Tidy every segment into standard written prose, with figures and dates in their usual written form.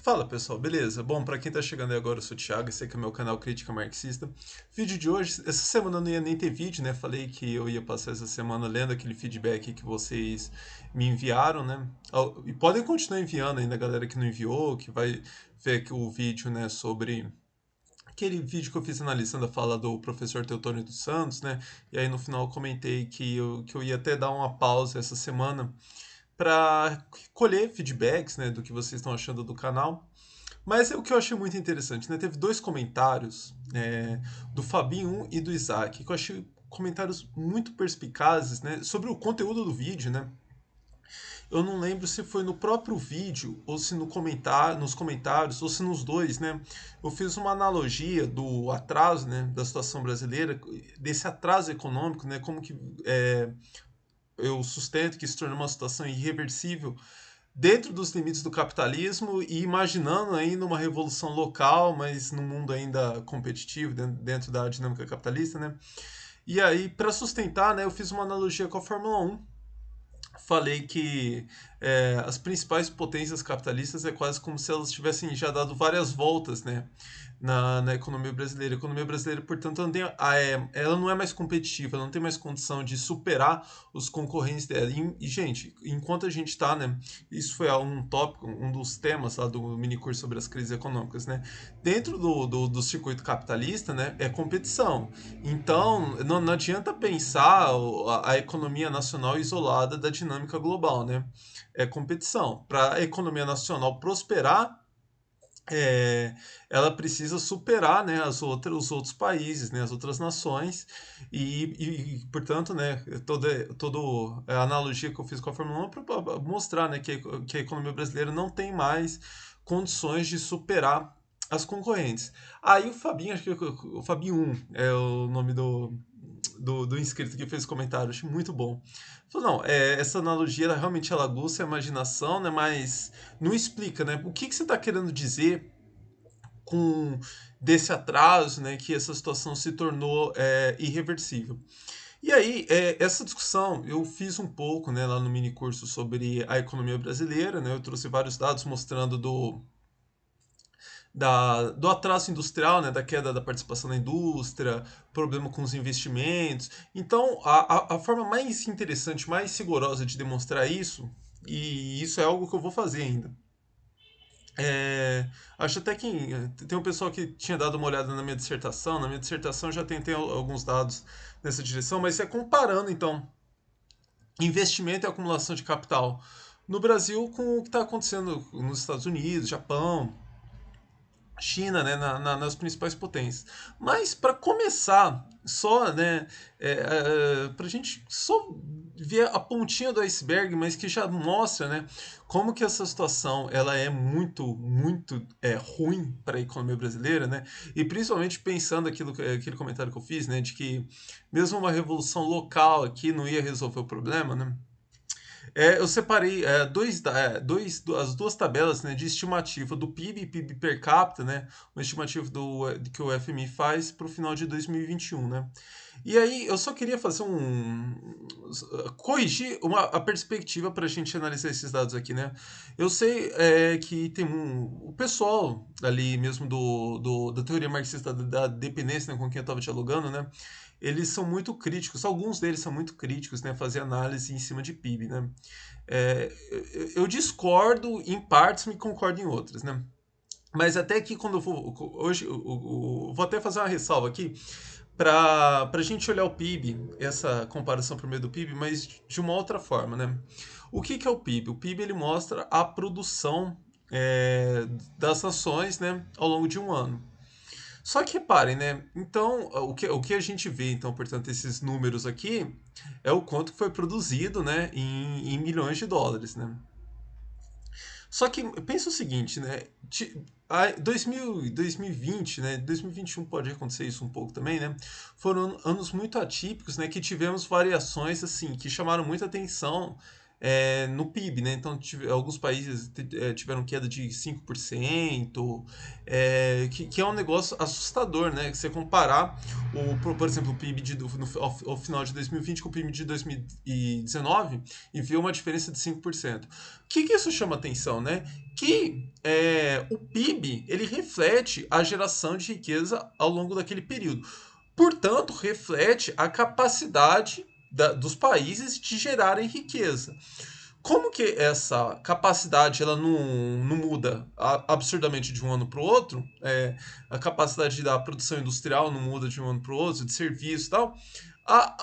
Fala pessoal, beleza? Bom, pra quem tá chegando aí agora, eu sou o Thiago, esse aqui é o meu canal Crítica Marxista. Vídeo de hoje, essa semana eu não ia nem ter vídeo, né? Falei que eu ia passar essa semana lendo aquele feedback que vocês me enviaram, né? E podem continuar enviando ainda, a galera que não enviou, que vai ver aqui o vídeo, né, sobre aquele vídeo que eu fiz analisando a fala do professor Teotônio dos Santos, né? E aí no final eu comentei que eu ia até dar uma pausa essa semana para colher feedbacks, né, do que vocês estão achando do canal. Mas o que eu achei muito interessante, né? Teve dois comentários do Fabinho e do Isaac, que eu achei comentários muito perspicazes, né? Sobre o conteúdo do vídeo, né? Eu não lembro se foi no próprio vídeo, ou se no nos comentários, ou se nos dois, né? Eu fiz uma analogia do atraso, né? Da situação brasileira, desse atraso econômico, né? Como que eu sustento que se tornou uma situação irreversível dentro dos limites do capitalismo e imaginando ainda uma revolução local, mas num mundo ainda competitivo, dentro da dinâmica capitalista, né? E aí, para sustentar, né, eu fiz uma analogia com a Fórmula 1. Falei que as principais potências capitalistas é quase como se elas tivessem já dado várias voltas, né, na economia brasileira. A economia brasileira, portanto, ela não é mais competitiva, ela não tem mais condição de superar os concorrentes dela. E gente, enquanto a gente está, né, isso foi um tópico, um dos temas lá do minicurso sobre as crises econômicas, né, dentro do circuito capitalista, né, é competição. Então, não adianta pensar a economia nacional isolada da dinâmica global, né? É competição. Para a economia nacional prosperar, é, ela precisa superar, né, os outros países, né, as outras nações portanto, né, toda a analogia que eu fiz com a Fórmula 1 é para mostrar, né, que a economia brasileira não tem mais condições de superar as concorrentes. Aí o Fabinho, acho que o Fabinho 1 é o nome do inscrito que fez o comentário, achei muito bom. Falou, não, essa analogia realmente ela aguça a imaginação, né, mas não explica, né, o que você está querendo dizer com desse atraso, né, que essa situação se tornou irreversível. E aí, essa discussão eu fiz um pouco, né, lá no mini curso sobre a economia brasileira, né, eu trouxe vários dados mostrando do atraso industrial, né, da queda da participação da indústria, problema com os investimentos. Então, a forma mais interessante, mais rigorosa de demonstrar isso, e isso é algo que eu vou fazer ainda, acho até que tem um pessoal que tinha dado uma olhada na minha dissertação. Na minha dissertação já tem alguns dados nessa direção, mas é comparando então investimento e acumulação de capital no Brasil com o que está acontecendo nos Estados Unidos, Japão, China, né, nas principais potências. Mas para começar, só, né, para a gente só ver a pontinha do iceberg, mas que já mostra, né, como que essa situação ela é muito ruim para a economia brasileira, né, e principalmente pensando aquele comentário que eu fiz, né, de que mesmo uma revolução local aqui não ia resolver o problema, né. Eu separei as duas tabelas, né, de estimativa do PIB e PIB per capita, né, uma estimativa que o FMI faz para o final de 2021, né. E aí eu só queria fazer corrigir a perspectiva para a gente analisar esses dados aqui, né. Eu sei que tem o pessoal ali mesmo da teoria marxista da dependência, né, com quem eu estava dialogando, né, eles são muito críticos, alguns deles são muito críticos, né, fazer análise em cima de PIB, né. Eu discordo em partes, me concordo em outras, né. Mas até aqui quando eu vou hoje vou até fazer uma ressalva aqui para a gente olhar o PIB, essa comparação por meio do PIB, mas de uma outra forma, né? O que é o PIB? O PIB ele mostra a produção das nações, né, ao longo de um ano. Só que reparem, né? Então, o que a gente vê, então, portanto, esses números aqui é o quanto foi produzido, né, em milhões de dólares, né? Só que pensa o seguinte, né? 2020, né? 2021 pode acontecer isso um pouco também, né? Foram anos muito atípicos, né? Que tivemos variações assim que chamaram muita atenção no PIB, né? Então, alguns países tiveram queda de 5%, que é um negócio assustador, né? Você comparar, por exemplo, o PIB ao final de 2020 com o PIB de 2019 e ver uma diferença de 5%. O que isso chama atenção, né? Que o PIB ele reflete a geração de riqueza ao longo daquele período. Portanto, reflete a capacidade dos países de gerarem riqueza. Como que essa capacidade ela não muda absurdamente de um ano para o outro, a capacidade da produção industrial não muda de um ano para o outro, de serviço e tal,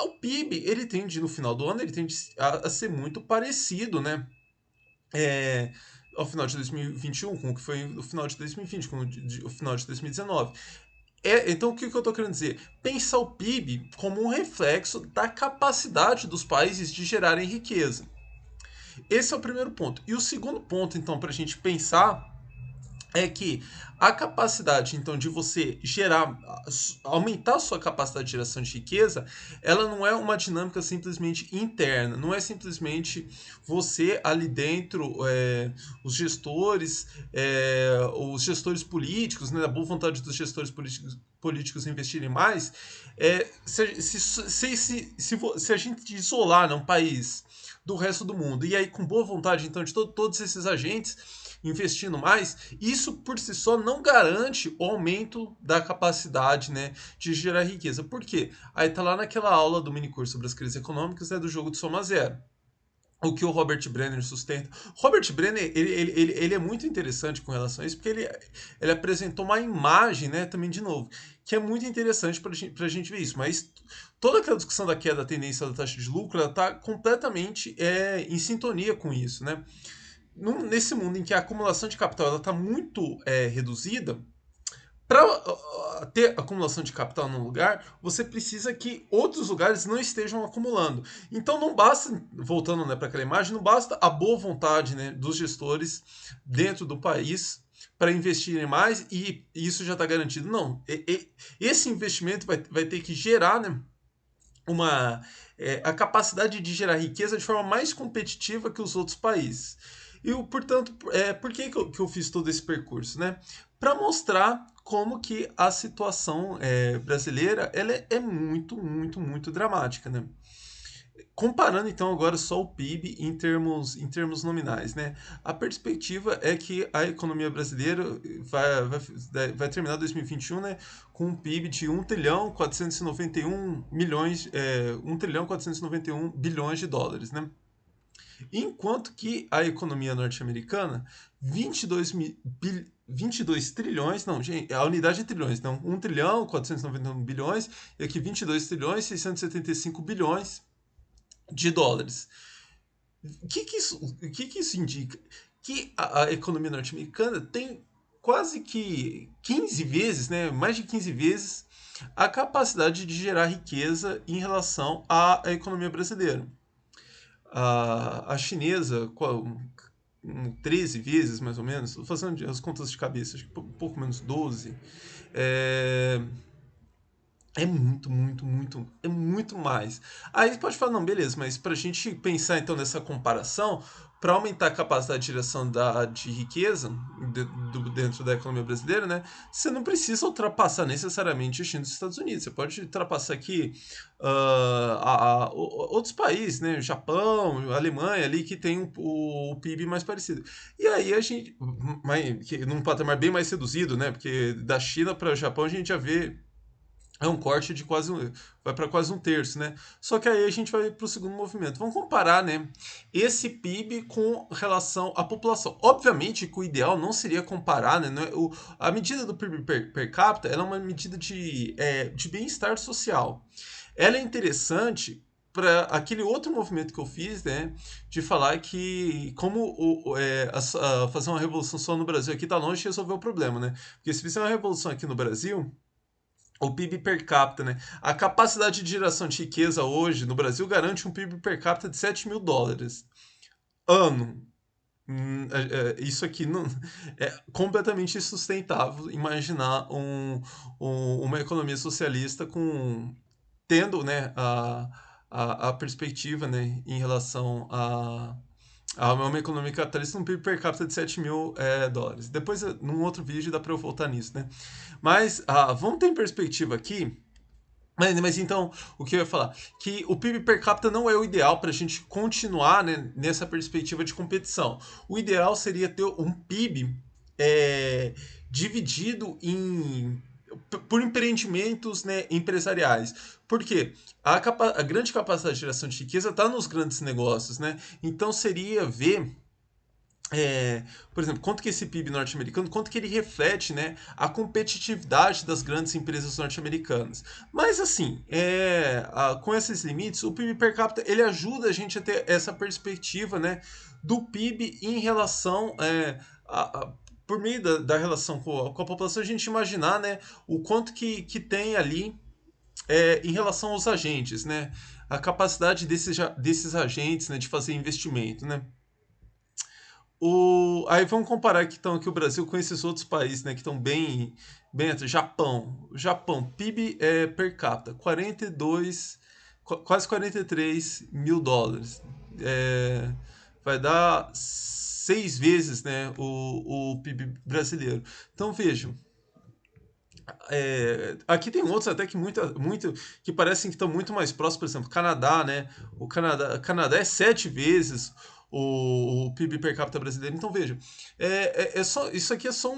o PIB ele tende, no final do ano, ele tende a ser muito parecido, né? É, ao final de 2021, com o que foi o final de 2020, com o final de 2019. Então, o que eu estou querendo dizer? Pensa o PIB como um reflexo da capacidade dos países de gerarem riqueza. Esse é o primeiro ponto. E o segundo ponto, então, para a gente pensar é que a capacidade, então, de você aumentar a sua capacidade de geração de riqueza, ela não é uma dinâmica simplesmente interna, não é simplesmente você ali dentro, os gestores políticos, né, a boa vontade dos gestores políticos investirem mais, se a gente isolar, né, um país do resto do mundo, e aí com boa vontade, então, de todos esses agentes investindo mais, isso por si só não garante o aumento da capacidade, né, de gerar riqueza. Por quê? Aí tá lá naquela aula do minicurso sobre as crises econômicas, né, do jogo de soma zero. O que o Robert Brenner sustenta. Robert Brenner, ele é muito interessante com relação a isso, porque ele apresentou uma imagem, né, também de novo, que é muito interessante para a gente ver isso. Mas toda aquela discussão da queda da tendência da taxa de lucro, ela está completamente em sintonia com isso, né? Nesse mundo em que a acumulação de capital está muito reduzida, para ter acumulação de capital num lugar, você precisa que outros lugares não estejam acumulando. Então não basta, voltando, né, para aquela imagem, não basta a boa vontade, né, dos gestores dentro do país para investirem mais e isso já está garantido. Não, esse investimento vai ter que gerar, né, a capacidade de gerar riqueza de forma mais competitiva que os outros países. E, portanto, por que eu fiz todo esse percurso? Né? Para mostrar como que a situação brasileira ela é muito, muito, muito dramática. Né? Comparando então agora só o PIB em termos nominais, né? A perspectiva é que a economia brasileira vai terminar 2021, né, com um PIB de 1 trilhão 491 milhões, 1 trilhão 491 bilhões de dólares, né? Enquanto que a economia norte-americana, 22 trilhões, não, gente, a unidade é trilhões, então 1 trilhão 491 bilhões, e aqui 22 trilhões 675 bilhões de dólares. O que isso indica? Que a economia norte-americana tem quase que 15 vezes, né, mais de 15 vezes, a capacidade de gerar riqueza em relação à economia brasileira. A chinesa, 13 vezes mais ou menos, fazendo as contas de cabeça, acho que um pouco menos 12. É muito, muito, muito, é muito mais. Aí pode falar, não, beleza, mas para a gente pensar então nessa comparação, para aumentar a capacidade de geração de riqueza dentro da economia brasileira, né, você não precisa ultrapassar necessariamente a China dos Estados Unidos. Você pode ultrapassar aqui outros países, né, Japão, Alemanha, ali que tem o PIB mais parecido. E aí a gente, num patamar bem mais reduzido, né, porque da China para o Japão a gente já vê um corte de vai para quase um terço, né? Só que aí a gente vai para o segundo movimento. Vamos comparar, né, esse PIB com relação à população. Obviamente que o ideal não seria comparar, né? A medida do PIB per capita ela é uma medida de bem-estar social. Ela é interessante para aquele outro movimento que eu fiz, né, de falar que como fazer uma revolução só no Brasil aqui está longe de resolver o problema, né? Porque se fizer uma revolução aqui no Brasil o PIB per capita, né? A capacidade de geração de riqueza hoje no Brasil garante um PIB per capita de 7 mil dólares ano. Isso aqui não é completamente insustentável imaginar uma economia socialista tendo, né, a perspectiva, né, em relação uma economia capitalista um PIB per capita de 7 mil dólares. Depois, num outro vídeo, dá para eu voltar nisso, né? Mas vamos ter em perspectiva aqui. Mas então, o que eu ia falar? Que o PIB per capita não é o ideal para a gente continuar, né, nessa perspectiva de competição. O ideal seria ter um PIB dividido por empreendimentos, né, empresariais. Por quê? A grande capacidade de geração de riqueza está nos grandes negócios, né? Então seria ver por exemplo, quanto que esse PIB norte-americano, quanto que ele reflete, né, a competitividade das grandes empresas norte-americanas. Mas assim, com esses limites, o PIB per capita ele ajuda a gente a ter essa perspectiva, né, do PIB em relação por meio da relação com a população, a gente imaginar, né, o quanto que tem ali em relação aos agentes, né, a capacidade desses agentes, né, de fazer investimento, né. Aí vamos comparar aqui, então, aqui o Brasil com esses outros países, né, que estão bem atrás. Japão, PIB per capita, 42, quase 43 mil dólares. É, vai dar 6 vezes, né, o PIB brasileiro. Então vejam, aqui tem outros até que muito que parecem que estão muito mais próximos, por exemplo, Canadá, né? Canadá é 7 vezes o PIB per capita brasileiro. Então veja, isso aqui é só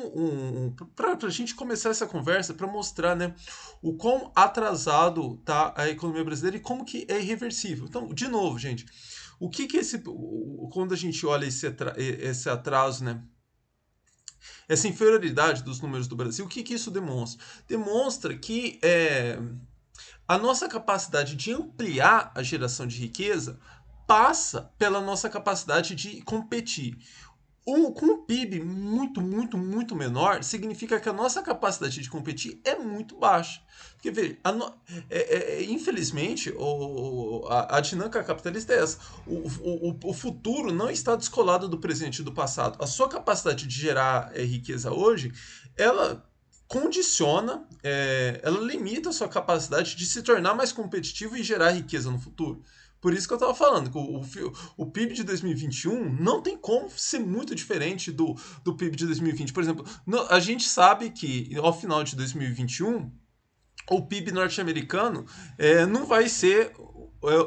para a gente começar essa conversa para mostrar, né, o quão atrasado tá a economia brasileira e como que é irreversível. Então, de novo, gente, o que que quando a gente olha esse atraso, né? Essa inferioridade dos números do Brasil, o que, que isso demonstra? Demonstra que a nossa capacidade de ampliar a geração de riqueza passa pela nossa capacidade de competir. Com um PIB muito menor, significa que a nossa capacidade de competir é muito baixa. Porque, veja, infelizmente, a dinâmica capitalista é essa. O futuro não está descolado do presente e do passado. A sua capacidade de gerar riqueza hoje, ela condiciona, ela limita a sua capacidade de se tornar mais competitivo e gerar riqueza no futuro. Por isso que eu estava falando, que o PIB de 2021 não tem como ser muito diferente do PIB de 2020. Por exemplo, a gente sabe que ao final de 2021, o PIB norte-americano não vai ser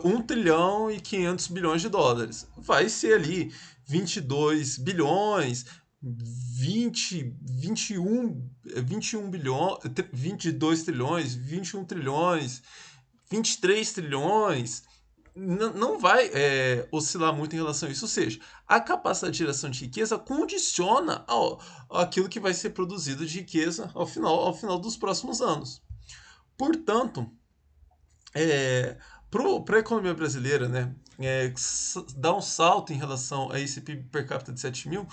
1 trilhão e 500 bilhões de dólares. Vai ser ali 22 bilhões, 21 bilhões, 22 trilhões, 21 trilhões, 23 trilhões, não vai oscilar muito em relação a isso. Ou seja, a capacidade de geração de riqueza condiciona aquilo que vai ser produzido de riqueza ao final dos próximos anos. Portanto, para a economia brasileira, né, dar um salto em relação a esse PIB per capita de 7 mil,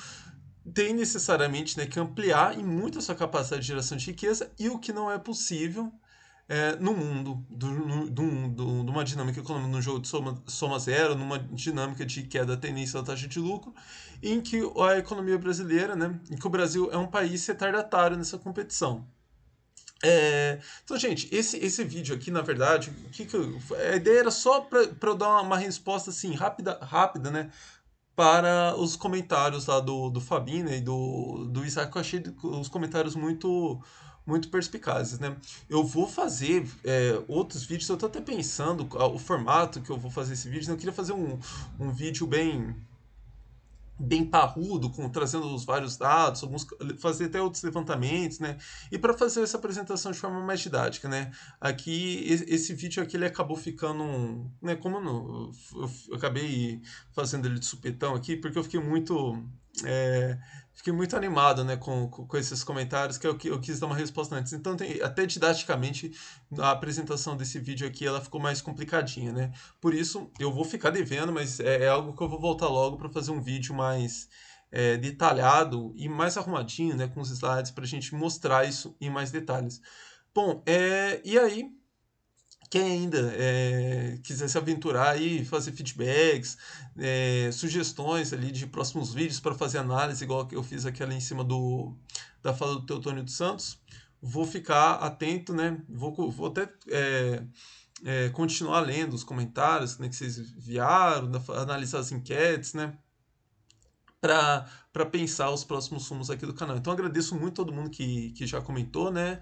tem necessariamente, né, que ampliar em muito a sua capacidade de geração de riqueza, e o que não é possível no mundo, de uma dinâmica econômica, num jogo de soma zero, numa dinâmica de queda da tendência da taxa de lucro, em que a economia brasileira, né, em que o Brasil é um país retardatário nessa competição. Então, gente, esse vídeo aqui, na verdade, a ideia era só para eu dar uma resposta assim, rápida, né? Para os comentários lá do Fabinho, né, e do Isaac, que eu achei os comentários muito perspicazes, né? Eu vou fazer outros vídeos, eu tô até pensando o formato que eu vou fazer esse vídeo, né? Eu queria fazer um vídeo bem parrudo, trazendo os vários dados, fazer até outros levantamentos, né? E para fazer essa apresentação de forma mais didática, né? Aqui, esse vídeo aqui, ele acabou ficando, né? Como eu acabei fazendo ele de supetão aqui, porque eu fiquei muito animado, né, com esses comentários, que eu quis dar uma resposta antes. Então, até didaticamente, a apresentação desse vídeo aqui, ela ficou mais complicadinha, né? Por isso, eu vou ficar devendo, mas é algo que eu vou voltar logo para fazer um vídeo mais detalhado e mais arrumadinho, né, com os slides, para a gente mostrar isso em mais detalhes. Bom, e aí, quem ainda quiser se aventurar e fazer feedbacks, sugestões ali de próximos vídeos para fazer análise, igual que eu fiz aquela em cima da fala do Teotônio dos Santos, vou ficar atento, né? Vou até continuar lendo os comentários, né, que vocês enviaram, analisar as enquetes, né? para pensar os próximos rumos aqui do canal. Então agradeço muito todo mundo que já comentou, né?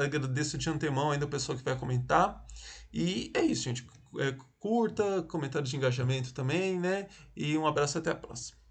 Agradeço de antemão ainda o pessoal que vai comentar. E é isso, gente. Curta, comentário de engajamento também, né? E um abraço até a próxima.